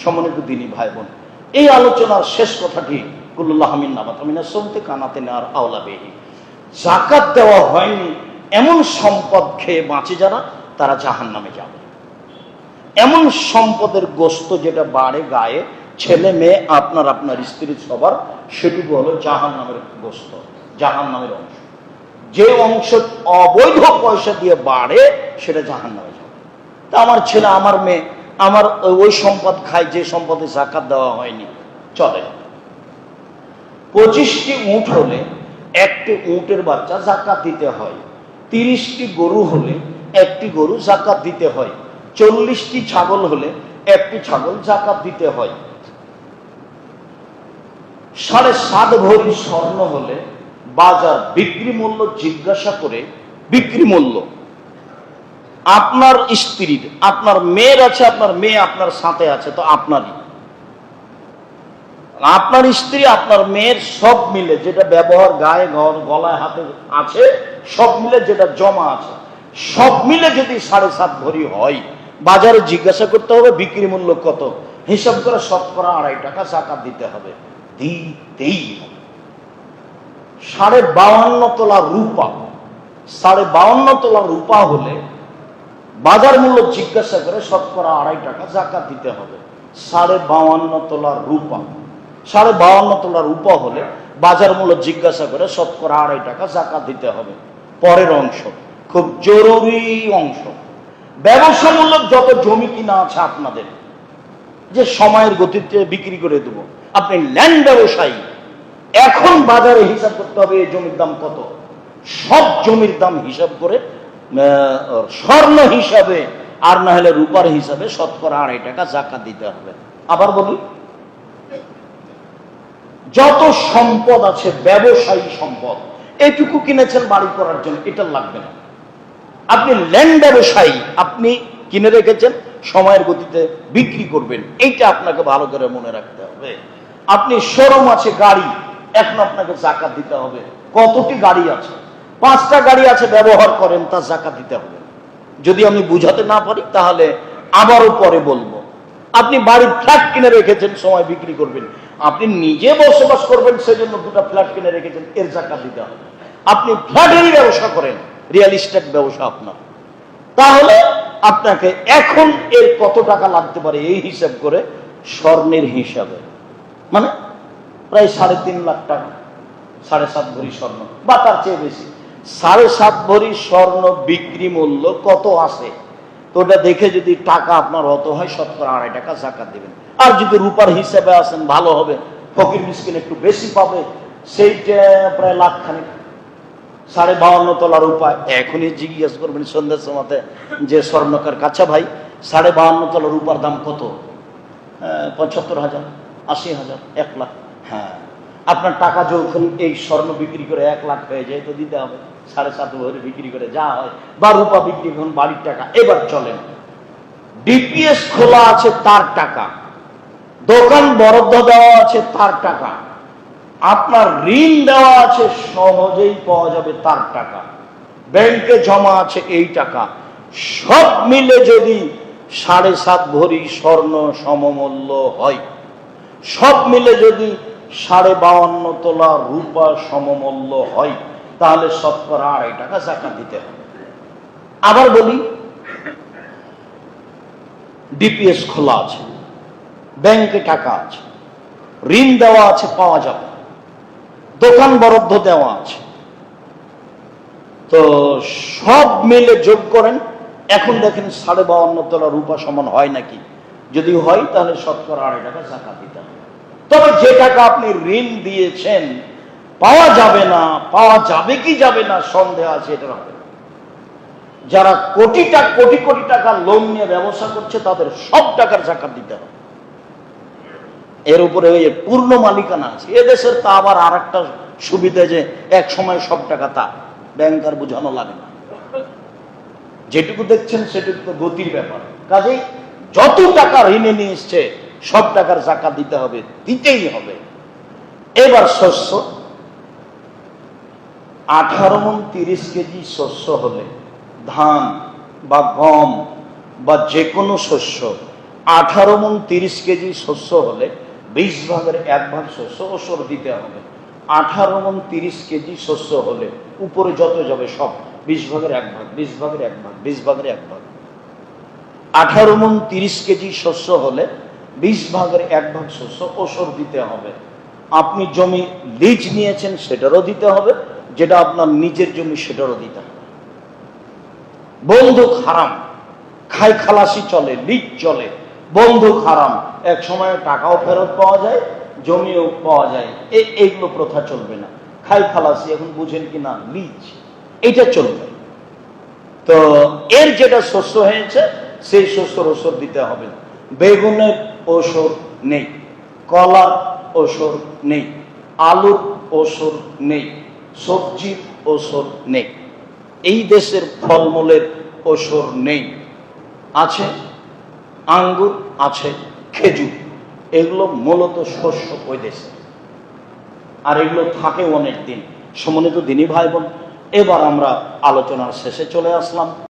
সম্মানিত দিনী ভাই বোন, এই আলোচনার শেষ কথাটি কুল্লুল্লাহ মিন নাবাতা মিনাস সামতি কানাতে নার আওলা বিহি। যাকাত দেওয়া হয়নি এমন সম্পদ খেয়ে বাঁচে যারা, তারা জাহান্নামে যাবে। এমন সম্পদের গোস্ত যেটা বাড়ে গায়ে, ছেলে মেয়ে আপনার আপনার স্ত্রীর সবার, সেটুকু হলো জাহান্নামের গোস্ত, জাহান্নামের অংশ। যে অংশ অবৈধ পয়সা দিয়ে বাড়ে সেটা জাহান্নামে যাবে। তা আমার ছেলে আমার মেয়ে আমার ওই সম্পদ খায় যে সম্পদে যাকাত দেওয়া হয়নি, চলে। 25টি উট হলে একটি উটের বাচ্চা যাকাত দিতে হয়। 30টি গরু হলে একটি গরু যাকাত দিতে হয়। 40টি ছাগল হলে একটি ছাগল যাকাত দিতে হয়। 7.5 ভরি স্বর্ণ হলে বাজার বিক্রি মূল্য জিজ্ঞাসা করে, বিক্রি মূল্য আপনার স্ত্রীর, আপনার মেয়ের আছে, আপনার মেয়ে আপনার সাথে আছে, তো আপনারই, আপনার স্ত্রী আপনার মেয়ের সব মিলে যেটা ব্যবহার গায়ে গলায় হাতে আছে, সব মিলে যেটা জমা আছে, সব মিলে যদি 7.5 ভরি হয়, বাজারে জিজ্ঞাসা করতে হবে বিক্রি মূল্য কত, হিসাব করে শতকরা 2.5 টাকা যাকাত দিতে হবে, দিতেই হবে। 52.5 তোলা রূপা, 52.5 তোলা রূপা হলে বাজার মূল্য জিজ্ঞাসা করে শতকরা 2.5 টাকা যাকাত দিতে হবে। 52.5 তোলা রূপা, 52.5 তোলা রূপা হলে বাজার মূল্য জিজ্ঞাসা করে শতকরা 2.5 টাকা যাকাত দিতে হবে। পরের অংশ খুব জরুরি অংশ, ব্যবসামূলক যত জমি কিনা আছে আপনাদের, যে সময়ের গতিতে বিক্রি করে দেব, আপনি ল্যান্ড ব্যবসায়ী, এখন বাজারে হিসাব করতে হবে এই জমির দাম কত, সব জমির দাম হিসাব করে স্বর্ণ হিসাবে আর না হলে রূপার হিসাবে শতকরা 2.5 টাকা যাকাত দিতে হবে। আবার বলি, যত সম্পদ আছে ব্যবসায়ী সম্পদ, এটুকু কিনেছেন বাড়ি করার জন্য, এটা লাগবে না। আপনি ল্যান্ড ব্যবসায়ী, আপনি কিনে রেখেছেন, সময়ের গতিতে বিক্রি করবেন, এইটা আপনাকে ভালো করে মনে রাখতে হবে। আপনি শোরুম আছে গাড়ি, এখন আপনাকে যাকাত দিতে হবে। কতটি গাড়ি আছে? 5টা গাড়ি আছে, ব্যবহার করেন, তা যাকাত দিতে হবে। যদি আমি বুঝাতে না পারি তাহলে আবারও পরে বলবো। আপনি বাড়ির ফ্ল্যাট কিনে রেখেছেন, সময় বিক্রি করবেন, আপনি নিজে বসবাস করবেন সেজন্য 2টা ফ্ল্যাট কিনে রেখেছেন, এর যাকাত দিতে হবে। আপনি ফ্ল্যাটেরই ব্যবসা করেন, রিয়েল এস্টেট ব্যবসা আপনার, তাহলে আপনাকে এখন এর কত টাকা লাগতে পারে এই হিসাব করে স্বর্ণের হিসাবে, মানে প্রায় 3.5 লাখ টাকা, 7.5 ভরি স্বর্ণ বা তার চেয়ে বেশি, 7.5 ভরি স্বর্ণ বিক্রি মূল্য কত আছে, তো ওটা দেখে যদি টাকা আপনার অত হয়, শতকরা 2.5 টাকা যাকাত দিবেন। আর যদি রূপার হিসাবে আসেন ভালো হবে, ফকির মিসকিন একটু বেশি পাবে, সেইটা প্রায় লাখখানেক। 52.5 তোলা রূপা, এখনই জিজ্ঞেস করবেন সন্ধ্যার সময়তে যে স্বর্ণকার, কাছে ভাই 52.5 তোলা রূপার দাম কত? 75,000, 80,000, 1 লাখ। হ্যাঁ, আপনার টাকা যখন এই স্বর্ণ বিক্রি করে 1 লাখ হয়ে যায়, তো দিতে হবে 7.5 ভরি বিক্রি করে যা হয়, বা রূপা বিক্রি করুন বাড়ির টাকা। এবার চলেন, ডিপিএস খোলা আছে তার টাকা, দোকান বরাদ্দ দেওয়া আছে তার টাকা, আপনার ঋণ দেওয়া আছে সহজেই পাওয়া যাবে তার টাকা, ব্যাংকে জমা আছে এই টাকা, সব মিলে যদি 7.5 ভরি স্বর্ণ সমমূল্য হয়, সব মিলে যদি 52.5 তোলা রূপা সমমূল্য হয়, তাহলে শতকরা 2.5 টাকা যাকাত দিতে হবে। আবার বলি, ডিপিএস খোলা আছে, ব্যাংকে টাকা আছে, ঋণ দেওয়া আছে পাওয়া যাবে, দোকান বরাদ্দ দেওয়া আছে, তো সব মিলে যোগ করেন। এখন দেখেন 52.5 তোলা রূপা সমান হয় নাকি, যদি হয় তাহলে শতকরা 2.5 টাকা যাকাত দিতে হবে। তবে যে টাকা আপনি ঋণ দিয়েছেন পাওয়া যাবে না, পাওয়া যাবে কি যাবে না সন্দেহ আছে, এটা হবে। যারা কোটি কোটি টাকা লোন নিয়ে ব্যবসা করছে, তাদের সব টাকার যাকাত দিতে হবে। এর উপরে ওই পূর্ণ মালিকানা আছে। এদেশের তা আবার আর একটা সুবিধা, যে এক সময় সব টাকা তা ব্যাংক আর বোঝানো লাগে না, যেটুকু দেখছেন সেটুকু তো গতির ব্যাপার। কাজেই যত টাকা ঋণে নিয়ে এসছে সব টাকার যাকাত দিতে হবে, দিতেই হবে। এবার শস্য, 18 মণ 30 কেজি শস্য হলে, ধান বা গম বা যে কোনো শস্য 18 মণ 30 কেজি শস্য হলে 20 ভাগের 1 ভাগ শস্য ওসর দিতে হবে। 18 মণ 30 কেজি শস্য হলে উপরে যত যাবে সব 20 ভাগের 1 ভাগ, 20 ভাগের 1 ভাগ, 20 ভাগের 1 ভাগ। 18 মণ 30 কেজি শস্য হলে 20 ভাগের 1 ভাগ শস্য ওসর দিতে হবে। আপনি জমি লিজ নিয়েছেন সেটারও দিতে হবে, যেটা আপনার নিজের জমি সেটারও দিতে হবে। বন্ধক হারাম, খাই খালাসি চলে, লিজ চলে, বন্ধক হারাম। এক সময় টাকাও ফেরত পাওয়া যায়, জমিও পাওয়া যায়, এইগুলো প্রথা চলবে না। খাই খালাসি এখন বুঝেন কি না, লিজ, এটা চলবে। তো এর যেটা শস্য হয়েছে সেই শস্যর ওসর দিতে হবে। বেগুনের ওসর নেই, কলার ওসর নেই, আলুর ওসর নেই, সবজির ওসর নেই, এই দেশের ফলমূলের ওসর নেই। আছে আঙ্গুর, আছে খেজুর, এগুলো মূলত শস্য ওই দেশে, আর এগুলো থাকে অনেক দিন। সম্মানিত দিনী ভাই বোন, এবার আমরা আলোচনার শেষে চলে আসলাম।